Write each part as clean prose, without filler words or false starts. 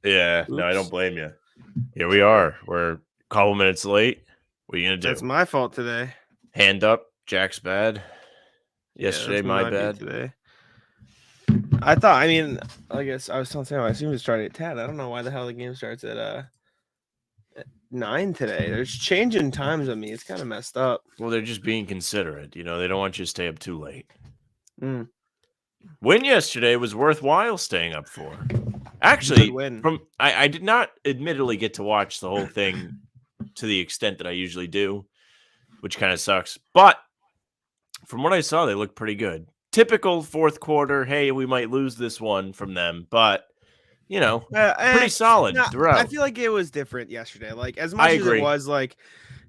Yeah, no, I don't Oops. blame you. Here we are. We're a couple minutes late. What are you gonna do? That's my fault today. Hand up. Jack's bad. Yeah, Yesterday, that's my my beat bad. today. I guess I was telling Sam, I assume it started at 10. I don't know why the hell the game starts at 9 today. There's changing times on me. It's kind of messed up. Well, they're just being considerate. You know, they don't want you to stay up too late. Mm. Win yesterday was worthwhile staying up for. Good Actually, win. I did not admittedly get to watch the whole thing to the extent that I usually do, which kind of sucks. But from what I saw, they looked pretty good. Typical fourth quarter, hey, we might lose this one from them, but you know, pretty solid No, I throughout. feel like it was different yesterday. Like as I much as it agree. was like,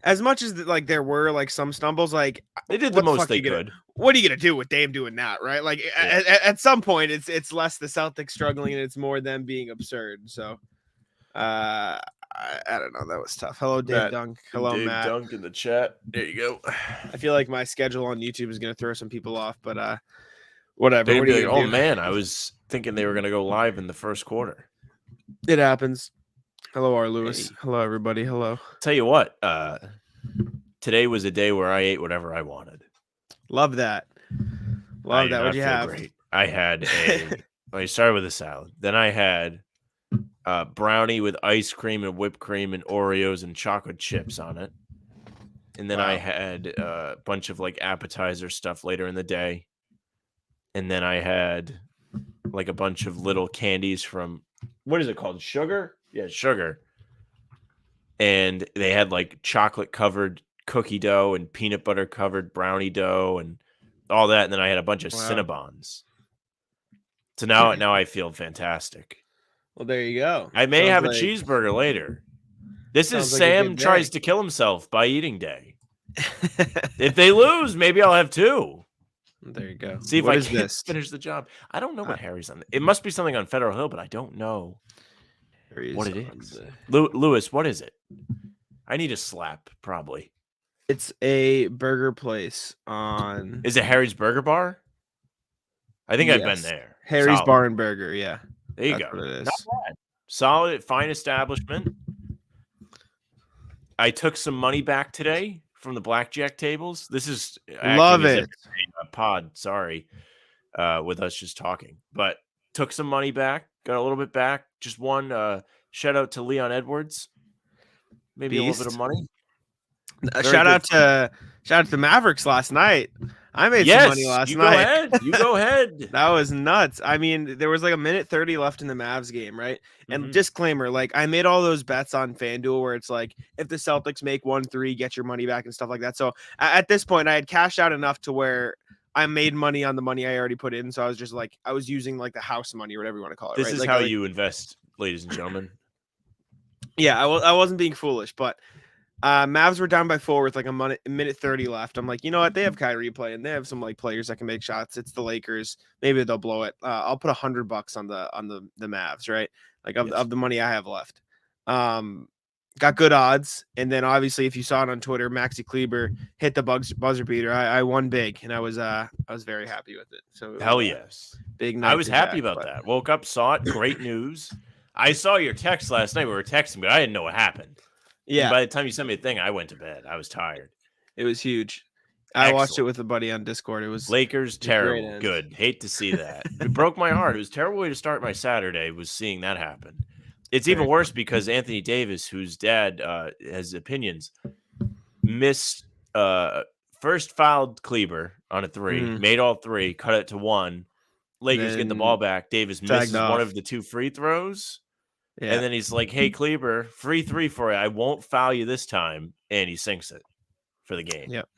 as much as like there were like some stumbles, like They did the what the most fuck they you gonna, could. what are you gonna do with Dame doing that, right? Like Yeah. at some point, it's less the Celtics struggling and it's more them being absurd. So, I don't know. That was tough. Hello, Dave Dunk. Hello, Dave Matt. Dunk in the chat. There you go. I feel like my schedule on YouTube is gonna throw some people off, but whatever. They're What gonna are be you like, gonna oh do? man, I was thinking they were gonna go live in the first quarter. It happens. Hello, R. Lewis. Hey. Hello, everybody. Hello. Tell you what, today was a day where I ate whatever I wanted. Love that. I did That. not What'd you feel have? great. I had I started with a salad. Then I had brownie with ice cream and whipped cream and Oreos and chocolate chips on it. And then I had a bunch of like appetizer stuff later in the day. And then I had like a bunch of little candies from, what is it called? Sugar? Yeah, sugar. And they had like chocolate covered cookie dough and peanut butter covered brownie dough and all that. And then I had a bunch of Cinnabons. So now I feel fantastic. Well, there you go. I may have a cheeseburger later. This is Sam tries to kill himself by eating day. If they lose, maybe I'll have two. There you go. See if I can finish the job. I don't know what Harry's on. It must be something on Federal Hill, but I don't know what it is. Lewis, what is it? I need a slap, probably. It's a burger place on. Is it Harry's Burger Bar? I think I've been there. Harry's Bar and Burger, yeah. There you go. What it is. Not bad. Solid, fine establishment. I took some money back today from the blackjack tables. This is love it. A pod, sorry, with us just talking, but took some money back, got a little bit back. Just one. Shout out to Leon Edwards. Maybe a little bit of money. Shout out to the Mavericks last night. I made some money last night. You go ahead. That was nuts. I mean, there was like a minute 30 left in the Mavs game, right? And disclaimer, like I made all those bets on FanDuel where it's like if the Celtics make 1-3, get your money back and stuff like that. So at this point, I had cashed out enough to where I made money on the money I already put in. So I was just like, I was using like the house money or whatever you want to call it. This right? is like, how you invest, ladies and gentlemen. Yeah, I wasn't being foolish, but Mavs were down by 4 with like a minute 30 left. I'm like, you know what? They have Kyrie playing. They have some like players that can make shots. It's the Lakers. Maybe they'll blow it. I'll put $100 on the Mavs, right? Like of the money I have left. Got good odds. And then obviously, if you saw it on Twitter, Maxi Kleber hit the buzzer beater. I won big, and I was very happy with it. So hell yes, big night. I was happy about that. Woke up, saw it. Great news. I saw your text last night. We were texting, but I didn't know what happened. Yeah. And by the time you sent me a thing, I went to bed. I was tired. It was huge. I watched it with a buddy on Discord. It was Lakers terrible. Good. Hate to see that. It broke my heart. It was a terrible way to start my Saturday was seeing that happen. It's even worse because Anthony Davis, whose dad has opinions, missed first fouled Kleber on a 3, made all 3, cut it to 1. Lakers get the ball back. Davis misses one of the 2 free throws. Yeah. And then he's like, hey, Kleber, free 3 for you. I won't foul you this time. And he sinks it for the game. Yep.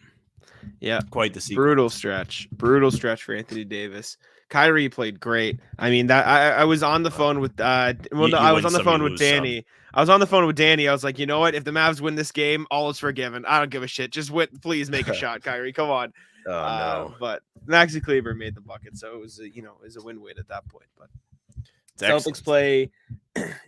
Yeah. Quite the sequence. Brutal stretch for Anthony Davis. Kyrie played great. I mean, that I was on the phone with I was on the phone with Danny. I was on the phone with Danny. I was like, you know what? If the Mavs win this game, all is forgiven. I don't give a shit. Just please make a shot, Kyrie. Come on. Oh no. But Maxi Kleber made the bucket, so it was a win-win at that point. But Celtics play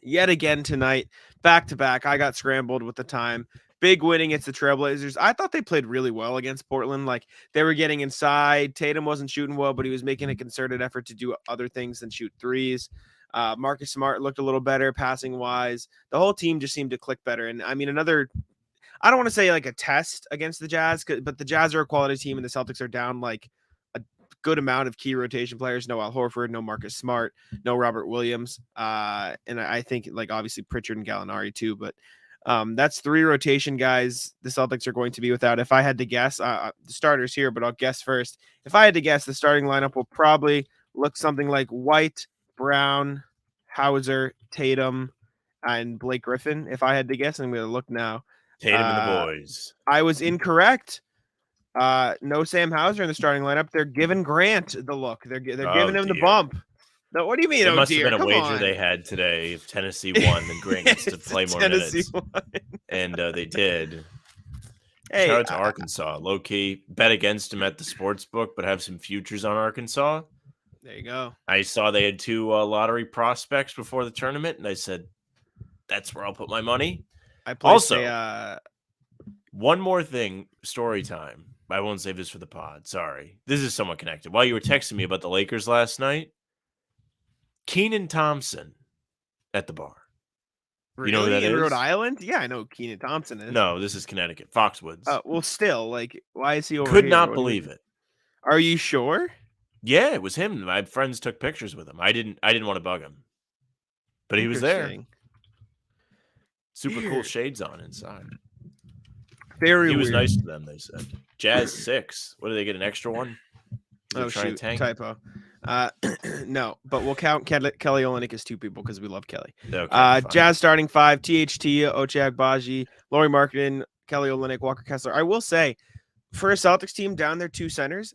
yet again tonight, back to back. I got scrambled with the time. Big win against the Trailblazers. I thought they played really well against Portland. Like they were getting inside. Tatum wasn't shooting well, but he was making a concerted effort to do other things than shoot threes. Marcus Smart looked a little better passing wise. The whole team just seemed to click better. And I mean, I don't want to say like a test against the Jazz, but the Jazz are a quality team and the Celtics are down like a good amount of key rotation players. No Al Horford, no Marcus Smart, no Robert Williams. And I think like obviously Pritchard and Gallinari too, but that's 3 rotation guys the Celtics are going to be without. If I had to guess, the starters here, but I'll guess first. If I had to guess, the starting lineup will probably look something like White, Brown, Hauser, Tatum, and Blake Griffin. If I had to guess, I'm going to look now. Tatum and the boys. I was incorrect. No Sam Hauser in the starting lineup. They're giving Grant the look. They're giving him the bump. No, what do you mean? It must have been a wager they had today. If Tennessee won, then Grant gets to play more minutes. And they did. Hey, shout out to Arkansas. Low key, bet against him at the sports book, but have some futures on Arkansas. There you go. I saw they had 2 lottery prospects before the tournament, and I said, that's where I'll put my money. Also, one more thing, story time. I won't save this for the pod. Sorry. This is somewhat connected. While you were texting me about the Lakers last night, Kenan Thompson at the bar. Really? You know who that in is? Rhode Island? Yeah, I know who Kenan Thompson is. No, this is Connecticut. Foxwoods. Well, still, like, why is he over Could here? not believe it. Are you sure? Yeah, it was him. My friends took pictures with him. I didn't want to bug him. But he was there. Super cool shades on inside. Very He was weird. nice to them, they said. Jazz 6. What, do they get an extra one? Oh, shoot. Typo. No, but we'll count Kelly Olynyk as 2 people because we love Kelly. Okay, Jazz starting 5, THT, Ochai Agbaji, Lauri Markkanen, Kelly Olynyk, Walker Kessler. I will say, for a Celtics team down their 2 centers,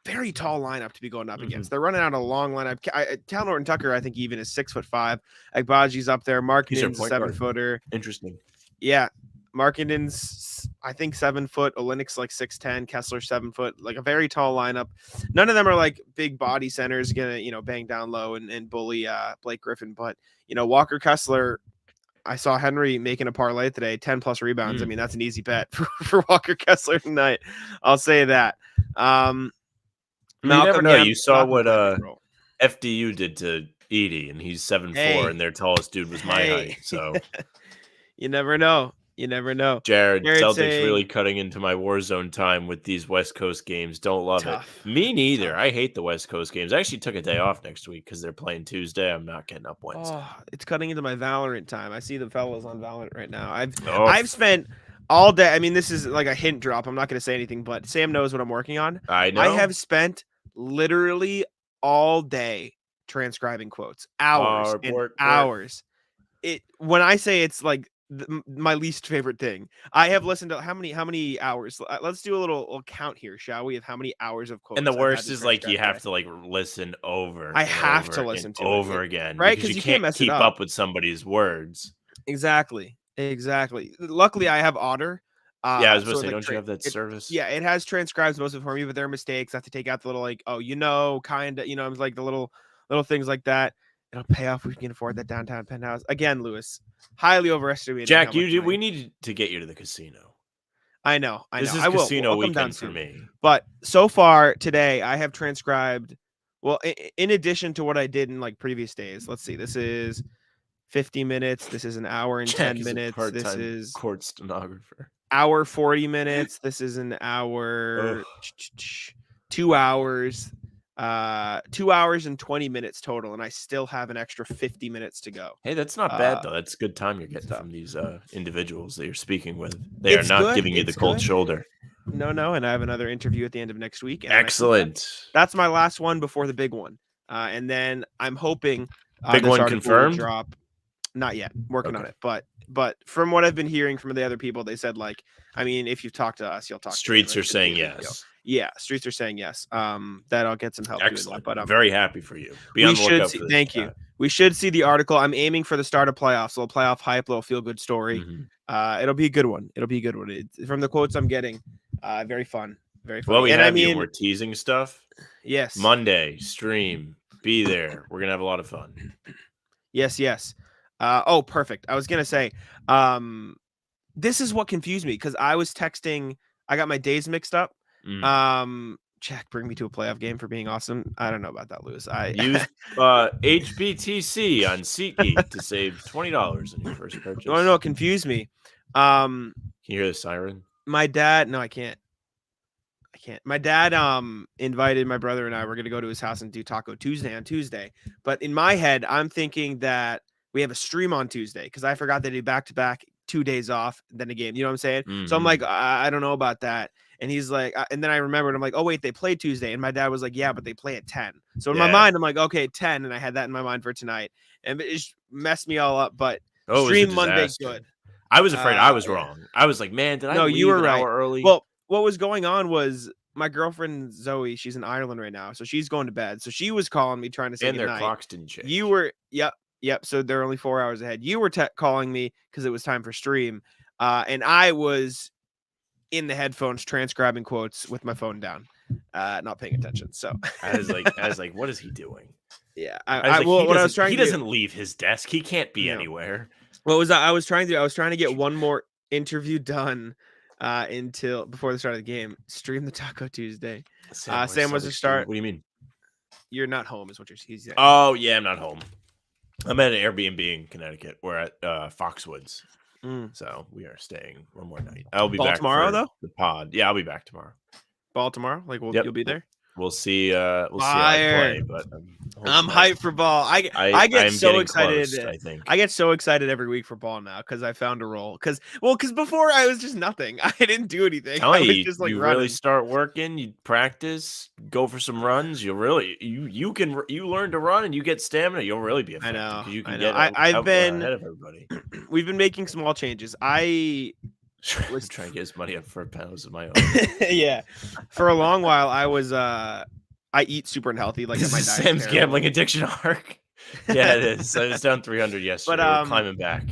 very tall lineup to be going up against. They're running out a long lineup. Cal Norton Tucker, I think, even is 6'5". Agbaji's up there. Markkanen's a 7-footer. Interesting. Yeah. Markkanen's, I think, 7 foot. Olynyk's like 6'10". Kessler 7 foot. Like a very tall lineup. None of them are like big body centers gonna bang down low and bully Blake Griffin. But Walker Kessler, I saw Henry making a parlay today, 10 plus rebounds. I mean, that's an easy bet for Walker Kessler tonight. I'll say that. You never know. You saw what FDU did to Edie, and he's 7'4", and their tallest dude was my height. So you never know. You never know. Jared Celtics really cutting into my Warzone time with these West Coast games. Don't love it. Me neither. I hate the West Coast games. I actually took a day off next week because they're playing Tuesday. I'm not getting up Wednesday. Oh, it's cutting into my Valorant time. I see the fellas on Valorant right now. I've spent all day. I mean, this is like a hint drop. I'm not going to say anything, but Sam knows what I'm working on. I know. I have spent literally all day transcribing quotes, hours and hours. When I say it's like my least favorite thing, I have listened to how many hours. Let's do a little count here, shall we, of how many hours of quotes. And the worst is like you have to like listen over. I have to listen to over again, right? Because you can't keep up with somebody's words. Exactly. Luckily, I have Otter. Yeah, I was supposed to say, don't you have that service? Yeah, it has transcribes most of it for me, but there are mistakes. I have to take out the little kind of, I'm like the little things like that. It'll pay off if we can afford that downtown penthouse. Again, Lewis, highly overestimated. Jack, we need to get you to the casino. I know. This is I will. casino I'll weekend come down for me. But so far today, I have transcribed. Well, in addition to what I did in like previous days, let's see. This is 50 minutes. This is an hour and 10 minutes. This is court stenographer. Hour 40 minutes. This is an hour. 2 hours. 2 hours and 20 minutes total, and I still have an extra 50 minutes to go. Hey, that's not bad though. That's good time you're getting from these individuals that you're speaking with. They are not giving you the cold shoulder. No, and I have another interview at the end of next week. Excellent. That's my last one before the big one, and then I'm hoping big one confirmed. Drop. Not yet. Working on it, but from what I've been hearing from the other people, they said like, I mean, if you talk to us, you'll talk. Streets are saying yes. Yeah, streets are saying yes. That I'll get some help. Excellent. But I'm very happy for you. Be on the lookout for this. Thank you. We should see the article. I'm aiming for the start of playoffs. A little playoff hype, little feel good story. It'll be a good one. From the quotes I'm getting, very fun. Very fun. Well, we're teasing stuff. Yes. Monday stream. Be there. We're gonna have a lot of fun. Yes. Perfect. I was gonna say, this is what confused me because I was texting. I got my days mixed up. Jack, bring me to a playoff game for being awesome. I don't know about that, Lewis. Use HBTC on SeatGeek to save $20 on your first purchase. No, confuse me. Can you hear the siren? My dad, no, I can't. My dad invited my brother and I. We're gonna go to his house and do Taco Tuesday on Tuesday. But in my head, I'm thinking that we have a stream on Tuesday because I forgot that he back-to-back 2 days off, then a game. You know what I'm saying? So I'm like, I don't know about that. And he's like, and then I remembered, I'm like, oh wait, they play Tuesday. And my dad was like, yeah, but they play at 10. So in my mind, I'm like, okay, 10. And I had that in my mind for tonight. And it just messed me all up. But stream Monday good. I was afraid I was wrong. I was like, man, did I leave you were an right. hour early? Well, what was going on was my girlfriend Zoe, she's in Ireland right now, so she's going to bed. So she was calling me trying to say and their goodnight. Clocks didn't change. You were, yep. So they're only 4 hours ahead. You were calling me because it was time for stream, and I was in the headphones transcribing quotes with my phone down, not paying attention. So I was like, what is he doing? Yeah, he doesn't leave his desk. He can't be anywhere. What was that? I was trying to get one more interview done until before the start of the game. Stream the Taco Tuesday. Sam was to start. What do you mean? You're not home, is what you're saying. Oh yeah, I'm not home. I'm at an Airbnb in Connecticut. We're at Foxwoods, so we are staying one more night. I'll be back tomorrow though. The pod. Yeah, I'll be back tomorrow. Ball tomorrow? Like, you'll be there? We'll see. We'll see how I play, but I'm hyped for ball. I get so excited. Close, I think I get so excited every week for ball now because I found a role. Because before I was just nothing. I didn't do anything. I was just like you running. Really start working. You practice, go for some runs. You really you learn to run and you get stamina. You'll really be effective. I know. You can get I've been ahead of everybody. We've been making small changes. Was trying to get as money up for pounds of my own. Yeah, for a long while I was I eat super unhealthy. Like my Sam's gambling addiction arc. Yeah, it is. I was down 300 yesterday. But we're climbing back.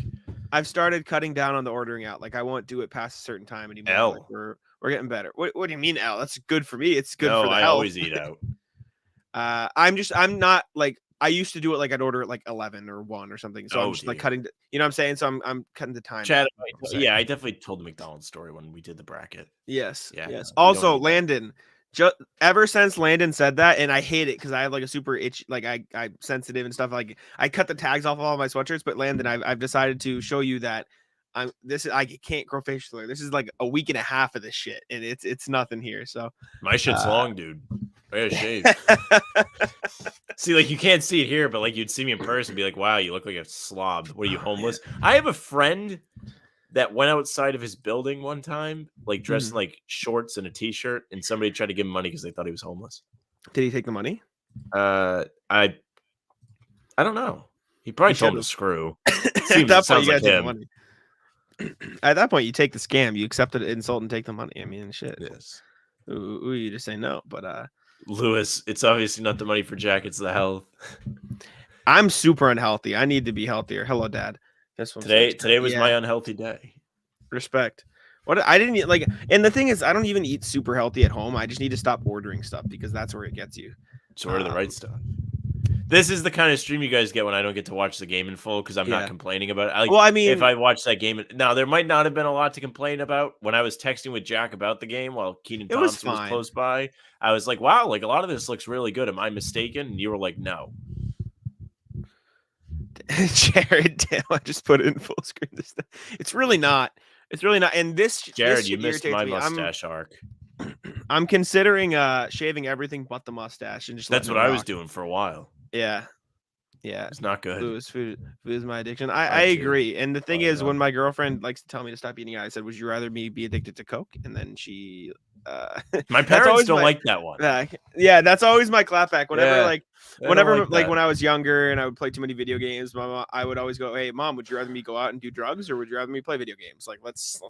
I've started cutting down on the ordering out. Like I won't do it past a certain time anymore. Like we're getting better. What do you mean, L? That's good for me. It's good for the health. I always eat out. I'm not like. I used to do it like I'd order at like 11 or 1 or something. So I'm just like cutting, you know what I'm saying? So I'm cutting the time. Chad, I definitely told the McDonald's story when we did the bracket. Yes. Also, Landon, ever since Landon said that, and I hate it because I have like a super itch, like I'm sensitive and stuff. Like I cut the tags off of all my sweatshirts, but Landon, I've decided to show you that I can't grow facial hair. This is like a week and a half of this shit, and it's nothing here. So my shit's long, dude. I gotta shave. See, like you can't see it here, but like you'd see me in person and be like, wow, you look like a slob. What are you, homeless? Man. I have a friend that went outside of his building one time, like dressed in like shorts and a t-shirt, and somebody tried to give him money because they thought he was homeless. Did he take the money? I don't know. He probably told him to screw. At that point, you gotta take the money. At that point, you take the scam. You accept the insult and take the money. I mean, shit. Yes. Ooh, you just say no, but Lewis, it's obviously not the money for Jack, it's the health. I'm super unhealthy. I need to be healthier. Hello, Dad. Today was my unhealthy day. Respect. What I didn't eat, like, and the thing is, I don't even eat super healthy at home. I just need to stop ordering stuff because that's where it gets you. So order the right stuff. This is the kind of stream you guys get when I don't get to watch the game in full because I'm not complaining about it. Well, I mean, if I watch that game, now there might not have been a lot to complain about. When I was texting with Jack about the game while Keenan Thompson was close by, I was like, wow, like a lot of this looks really good. Am I mistaken? And you were like, no. Jared, damn, I just put it in full screen. It's really not. It's really not. And this, Jared, you missed my mustache arc. I'm considering shaving everything but the mustache and just. That's what I was doing for a while. Yeah. It's not good. Food is my addiction. I agree. And the thing is, when my girlfriend likes to tell me to stop eating out, I said, would you rather me be addicted to Coke? And then she my parents don't like that one. Yeah, that's always my clapback. Whenever when I was younger and I would play too many video games, I would always go, hey Mom, would you rather me go out and do drugs or would you rather me play video games? Like let's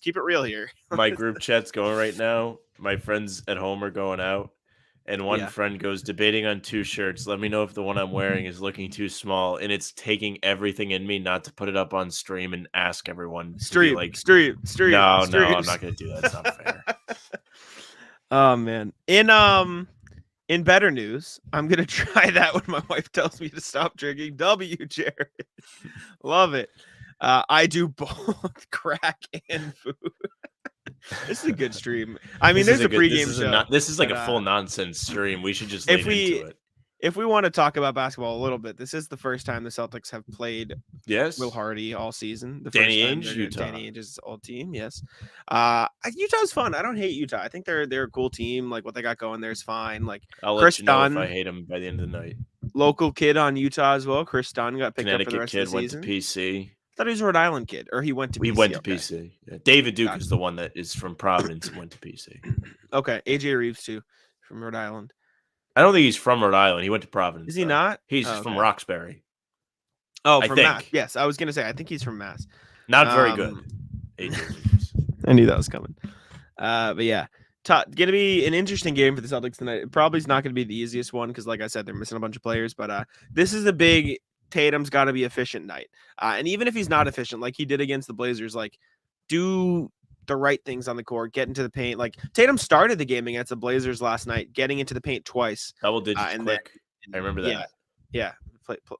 keep it real here. My group chat's going right now. My friends at home are going out. And one friend goes, debating on 2 shirts. Let me know if the one I'm wearing is looking too small. And it's taking everything in me not to put it up on stream and ask everyone. Stream. No, I'm not going to do that. It's not fair. Oh, man. In better news, I'm going to try that when my wife tells me to stop drinking. Jared. Love it. I do both crack and food. This is a good stream. I mean, there's a pregame show. This is like but, a full nonsense stream. We should just lean into it. If we want to talk about basketball a little bit, this is the first time the Celtics have played Yes. Will Hardy all season. Danny Ainge, Utah. Danny Ainge's old team, yes. Utah's fun. I don't hate Utah. I think they're a cool team. Like what they got going there is fine. Like I'll Chris let you know Dunn, if I hate him by the end of the night. Local kid on Utah as well. Chris Dunn got picked up for the rest of the season. Went to PC. I thought he was a Rhode Island kid, or he went to PC. He went to PC. Yeah. David Duke is the one that is from Providence and went to PC. Okay, AJ Reeves too, from Rhode Island. I don't think he's from Rhode Island. He went to Providence. Is he not? He's from Roxbury. Oh, from Mass. Yes, I was gonna say I think he's from Mass. Not very good. AJ Reeves. I knew that was coming. But yeah, gonna be an interesting game for the Celtics tonight. It probably is not gonna be the easiest one because, like I said, they're missing a bunch of players. But this is a big Tatum's got to be efficient night. And even if he's not efficient, like he did against the Blazers, like do the right things on the court, get into the paint. Like Tatum started the game against the Blazers last night, getting into the paint twice. Double digits quick. I remember that. Yeah.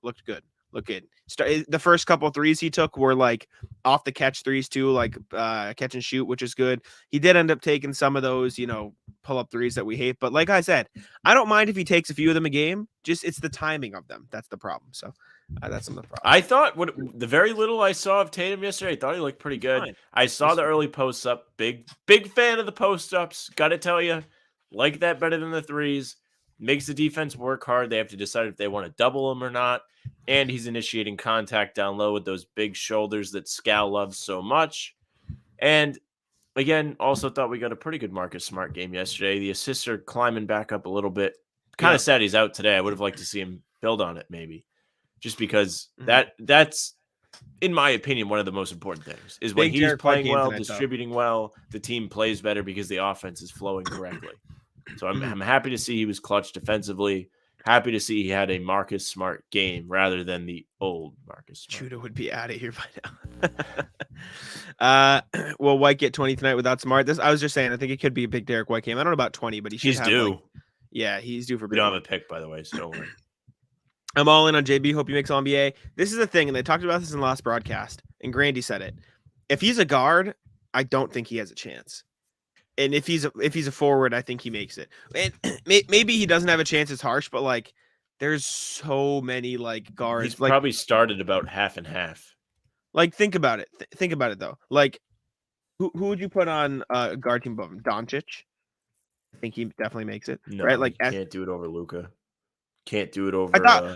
Looked good. Looked good. The first couple of threes he took were like off the catch threes too, like catch and shoot, which is good. He did end up taking some of those, pull up threes that we hate. But like I said, I don't mind if he takes a few of them a game. Just it's the timing of them. That's the problem. So that's some of the problem. I thought the very little I saw of Tatum yesterday, I thought he looked pretty good. Fine. I saw the early posts up. Big fan of the post ups. Got to tell you, like that better than the threes. Makes the defense work hard. They have to decide if they want to double him or not. And he's initiating contact down low with those big shoulders that Scal loves so much. And again, also thought we got a pretty good Marcus Smart game yesterday. The assists are climbing back up a little bit. Kind of sad he's out today. I would have liked to see him build on it maybe. Just because that's, in my opinion, one of the most important things is when he's playing well, distributing well, the team plays better because the offense is flowing correctly. So I'm happy to see he was clutch defensively. Happy to see he had a Marcus Smart game rather than the old Marcus Smart. Judah would be out of here by now. Will White get 20 tonight without Smart? I was just saying, I think it could be a big Derek White game. I don't know about 20, but he's due. He's due for. We don't have a pick, by the way, so don't worry. I'm all in on JB. Hope he makes All NBA. This is the thing, and they talked about this in the last broadcast, and Grandy said it. If he's a guard, I don't think he has a chance. And if he's a forward, I think he makes it. And maybe he doesn't have a chance. It's harsh, but like, there's so many like guards. He's probably started about half and half. Like, think about it. Think about it though. Like, who would you put on a guard team above him? Doncic. I think he definitely makes it. No, right? Like, can't do it over Luka. Can't do it over.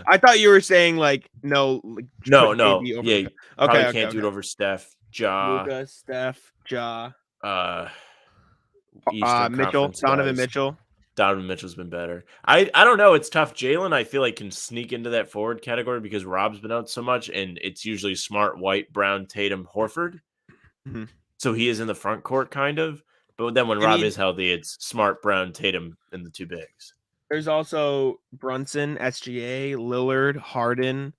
I thought you were saying like no. Like, no. Yeah. Okay. Probably can't do it over Steph, Ja, Luka, Steph, Ja. Mitchell, Donovan Mitchell. Donovan Mitchell's been better. I don't know. It's tough. Jaylen, I feel like, can sneak into that forward category because Rob's been out so much, and it's usually Smart, White, Brown, Tatum, Horford. Mm-hmm. So he is in the front court, kind of. But then when Rob is healthy, it's Smart, Brown, Tatum, and the two bigs. There's also Brunson, SGA, Lillard, Harden,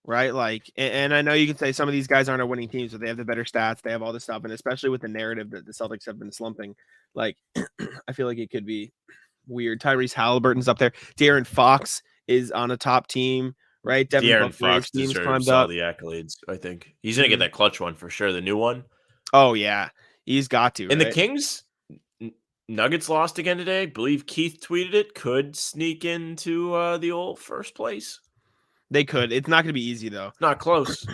right? Like, and I know you can say some of these guys aren't a winning teams, but they have the better stats. They have all this stuff, and especially with the narrative that the Celtics have been slumping, like, I feel like it could be weird. Tyrese Halliburton's up there. De'Aaron Fox is on a top team, right? De'Aaron Fox deserves all the accolades. I think he's gonna get that clutch one for sure. The new one. Oh yeah, he's got to. And the Kings. Nuggets lost again today. I believe Keith tweeted it. Could sneak into the old first place. They could. It's not going to be easy, though. Not close.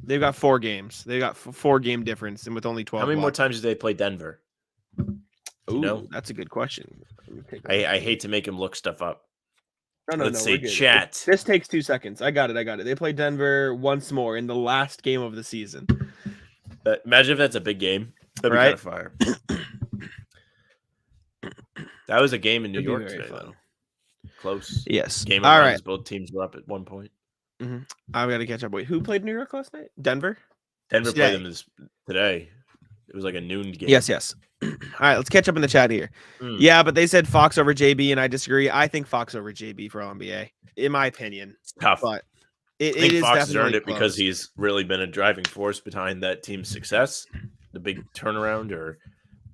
They've got 4 games. They got 4-game difference, and with only 12. How many more times did they play Denver? Ooh, that's a good question. I hate to make him look stuff up. Let's say say chat. This takes 2 seconds. I got it. They play Denver once more in the last game of the season. Imagine if that's a big game. That'd be kind of fire. That was a game in New York today, though. Close. Yes. Game of runs. Both teams were up at one point. Mm-hmm. I've got to catch up. Wait, who played New York last night? Denver? Denver played them today. It was like a noon game. Yes. All right, let's catch up in the chat here. Yeah, but they said Fox over JB, and I disagree. I think Fox over JB for All-NBA, in my opinion. It's tough. But I think Fox has earned it because he's really been a driving force behind that team's success. The big turnaround, or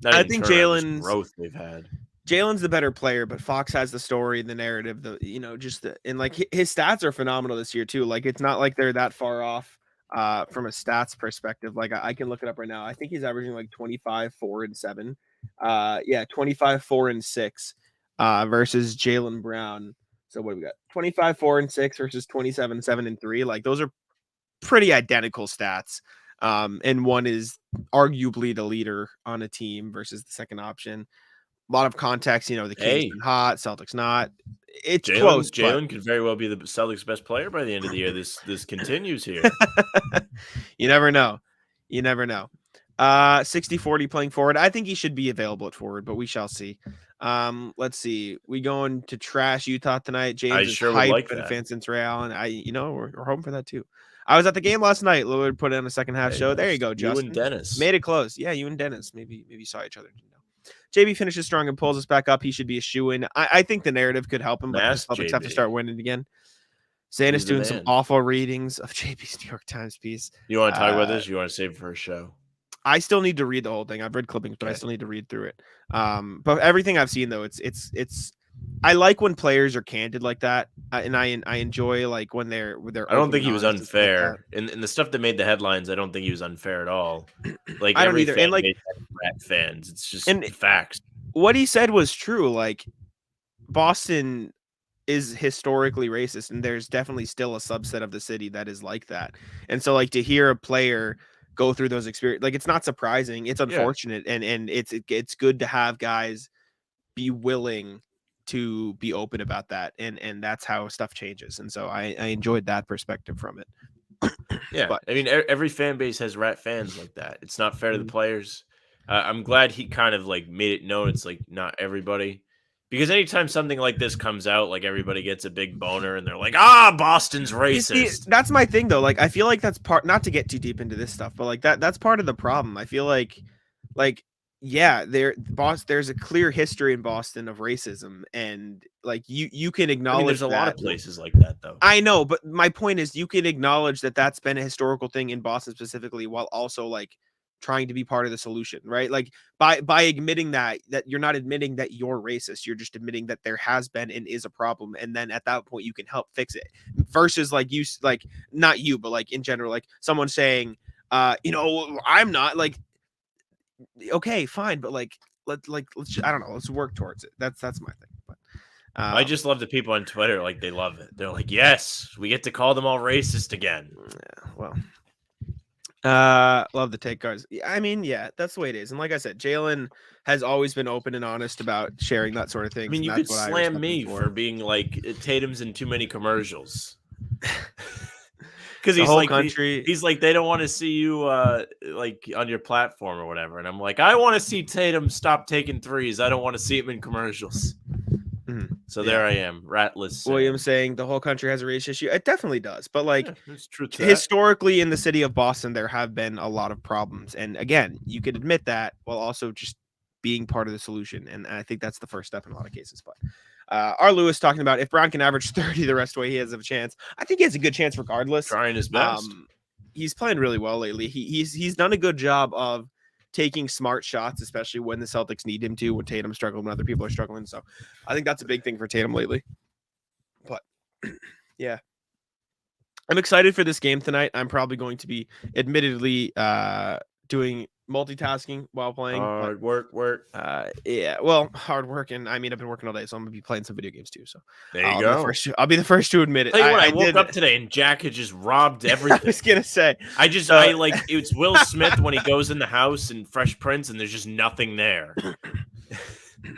not I think Jaylen's growth they've had. Jaylen's the better player, but Fox has the story, the narrative, and like his stats are phenomenal this year too. Like it's not like they're that far off. from a stats perspective. Like I can look it up right now. I think he's averaging like 25, 4, and 7. 25, 4, and 6 versus Jaylen Brown. So what do we got? 25, 4, and 6 versus 27, 7, and 3. Like those are pretty identical stats. And one is arguably the leader on a team versus the second option. A lot of context, the Kings been hot, Celtics not. It's close. Jaylen could very well be the Celtics' best player by the end of the year. This continues here. You never know. 60-40 playing forward. I think he should be available at forward, but we shall see. Let's see. We going to trash Utah tonight. James is sure hyped would like for that. the fans since Real, and we're hoping for that too. I was at the game last night. Lillard put in a second half show. There you go, Justin. You and Dennis made it close. Yeah, you and Dennis maybe saw each other. JB finishes strong and pulls us back up. He should be a shoe-in. I think the narrative could help him, but the Celtics have to start winning again. Zannis doing some awful readings of JB's New York Times piece. You want to talk about this? Or you want to save it for a show? I still need to read the whole thing. I've read clippings, but I still need to read through it. But everything I've seen though, it's. I like when players are candid like that, and I enjoy like when they're. I don't think he was unfair in the stuff that made the headlines. I don't think he was unfair at all. Like I don't either. And like Rat fans, it's just facts. What he said was true. Like Boston is historically racist, and there's definitely still a subset of the city that is like that. And so, like to hear a player go through those experiences, like it's not surprising. It's unfortunate, and it's good to have guys be willing to be open about that, and that's how stuff changes. And so I enjoyed that perspective from it. Yeah, but I mean, every fan base has rat fans like that. It's not fair to the players. I'm glad he kind of like made it known it's like not everybody, because anytime something like this comes out, like everybody gets a big boner and they're like, Boston's racist. See, that's my thing though. Like I feel like that's part, not to get too deep into this stuff, but like that's part of the problem. I feel like yeah, there's a clear history in Boston of racism, and like you can acknowledge there's a lot of places like that though. I know, but my point is you can acknowledge that that's been a historical thing in Boston specifically, while also like trying to be part of the solution, right? Like by admitting that you're not admitting that you're racist, you're just admitting that there has been and is a problem, and then at that point you can help fix it. Versus like not you, but like in general, like someone saying, I'm not like. Okay, fine, but let's I don't know, let's work towards it. That's my thing. But I just love the people on Twitter, like they love it. They're like, yes, we get to call them all racist again. Yeah, well, love the take cards. I mean, yeah, that's the way it is. And like I said, Jaylen has always been open and honest about sharing that sort of thing. I mean, you could slam me for being like Tatum's in too many commercials. Because he's like country. He's like, they don't want to see you like on your platform or whatever. And I'm like, I want to see Tatum stop taking threes. I don't want to see him in commercials. Mm-hmm. So there I am, ratless. William saying the whole country has a race issue. It definitely does. But like historically in the city of Boston, there have been a lot of problems. And again, you could admit that while also just being part of the solution. And I think that's the first step in a lot of cases. But R. Lewis talking about if Brown can average 30 the rest of the way, he has a chance. I think he has a good chance regardless. Trying his best. He's playing really well lately. He's done a good job of taking smart shots, especially when the Celtics need him to, when Tatum's struggling, when other people are struggling. So I think that's a big thing for Tatum lately. But yeah, I'm excited for this game tonight. I'm probably going to be admittedly doing multitasking while playing. Hard work. Yeah, well, hard work, and I mean, I've been working all day, so I'm gonna be playing some video games too. So there you go. I'll be the first to admit it. I woke up today and Jack had just robbed everything. I was gonna say, I like it's Will Smith when he goes in the house in Fresh Prince and there's just nothing there.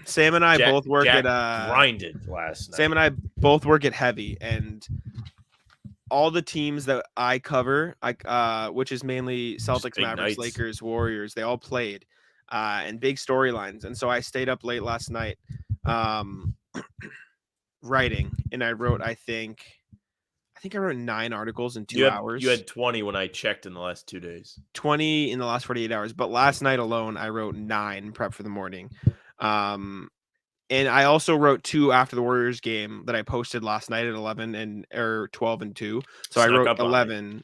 Sam and I both work Jack at grinded last night. Sam and I both work at Heavy, and all the teams that I cover, which is mainly Celtics, Mavericks, Lakers, Warriors, they all played, and big storylines. And so I stayed up late last night, writing, and I wrote, I think I wrote 9 articles in 2 hours. You had 20 when I checked in the last 2 days. 20 in the last 48 hours, but last night alone I wrote 9 prep for the morning. And I also wrote 2 after the Warriors game that I posted last night at 11 or 12 and 2. So I wrote 11.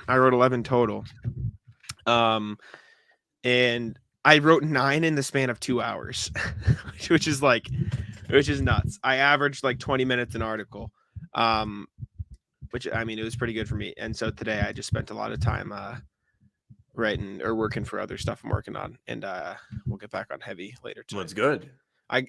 I wrote 11 total. And I wrote 9 in the span of 2 hours, which is nuts. I averaged like 20 minutes an article. which I mean, it was pretty good for me. And so today I just spent a lot of time writing or working for other stuff I'm working on, and we'll get back on heavy later tonight. What's good?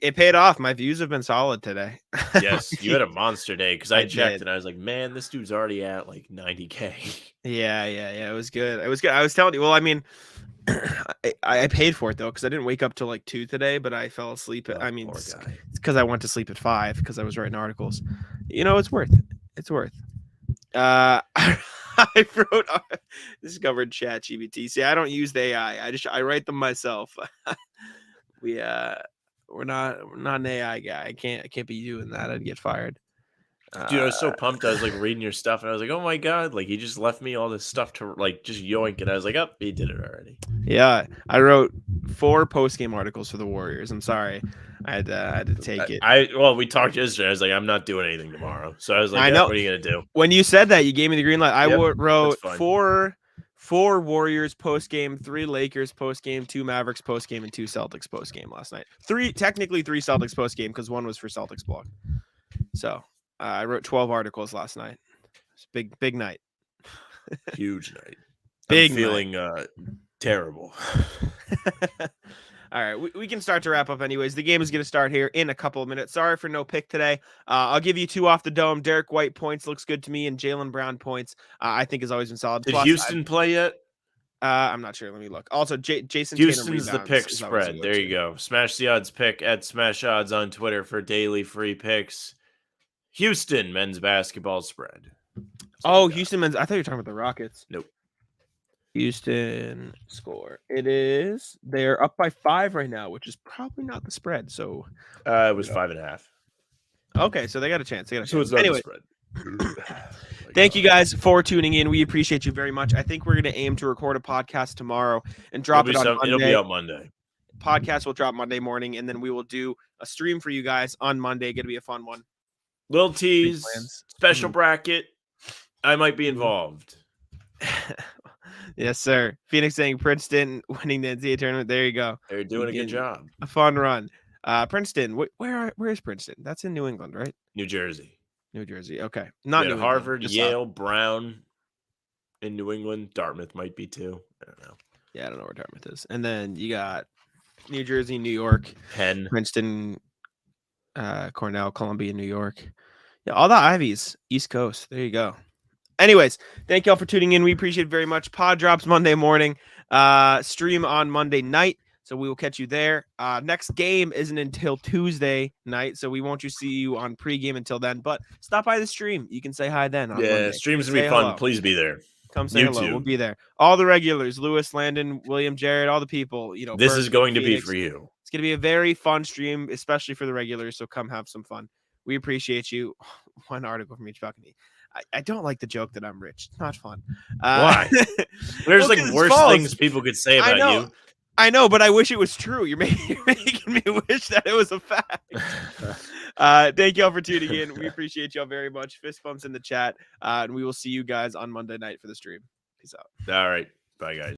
It paid off. My views have been solid today. Yes, you had a monster day because I checked did. and I was like, man, this dude's already at like 90K. Yeah. It was good. It was good. I was telling you. Well, I mean, I paid for it though because I didn't wake up till like 2 today, but I fell asleep. I mean, it's because I went to sleep at 5 because I was writing articles. You know, it's worth it. It's worth. I wrote discovered ChatGPT. See, I don't use the AI. I write them myself. We're not an AI guy. I can't be doing that. I'd get fired. Dude, I was so pumped. I was like reading your stuff and I was like, oh my God, like he just left me all this stuff to like just yoink. And I was like, oh, he did it already. Yeah, I wrote 4 post-game articles for the Warriors. I'm sorry. I had to take it. Well, we talked yesterday. I was like, I'm not doing anything tomorrow. So I was like, I know. What are you going to do? When you said that, you gave me the green light. I wrote fine. 4 Warriors post-game, 3 Lakers post-game, 2 Mavericks post-game, and 2 Celtics post-game last night. Technically 3 Celtics post-game because 1 was for Celtics blog. So I wrote 12 articles last night. It's big night. Huge night. Big I'm feeling terrible. All right, we can start to wrap up anyways. The game is going to start here in a couple of minutes. Sorry for no pick today. I'll give you 2 off the dome. Derek White points looks good to me, and Jaylen Brown points I think has always been solid. Did Houston play yet? I'm not sure. Let me look. Also, Jason Houston's Tatum the pick spread. There you go. Smash the odds pick at Smash Odds on Twitter for daily free picks. Houston men's basketball spread. Houston men's. I thought you were talking about the Rockets. Nope. Houston score. They're up by 5 right now, which is probably not the spread. So it was 5.5. Okay, so they got a chance. So it's not the spread. Thank you guys for tuning in. We appreciate you very much. I think we're going to aim to record a podcast tomorrow and drop it on Monday. It'll be out Monday. Podcast will drop Monday morning, and then we will do a stream for you guys on Monday. Going to be a fun one. Little tease, special bracket. I might be involved. Yes, sir. Phoenix saying Princeton winning the NCAA tournament. There you go. They're doing a good job. A fun run. Princeton. Where is Princeton? That's in New England, right? New Jersey. Okay. Not New Harvard, England, Yale, Brown in New England. Dartmouth might be too. I don't know. Yeah, I don't know where Dartmouth is. And then you got New Jersey, New York, Penn, Princeton, Cornell, Columbia, New York. Yeah, all the Ivies, East Coast. There you go. Anyways, thank y'all for tuning in. We appreciate it very much. Pod drops Monday morning. Stream on Monday night. So we will catch you there. Next game isn't until Tuesday night, so we won't see you on pregame until then. But stop by the stream. You can say hi then. Yeah, stream's gonna be fun. Please be there. Come say hello. We'll be there. All the regulars: Lewis, Landon, William, Jared, all the people. This is going to be for you. It's going to be a very fun stream, especially for the regulars. So come have some fun. We appreciate you. One article from each balcony. I don't like the joke that I'm rich. It's not fun. Why? There's like worse things people could say about you. I know, but I wish it was true. You're making me wish that it was a fact. Thank y'all for tuning in. We appreciate y'all very much. Fist bumps in the chat. And we will see you guys on Monday night for the stream. Peace out. All right. Bye, guys.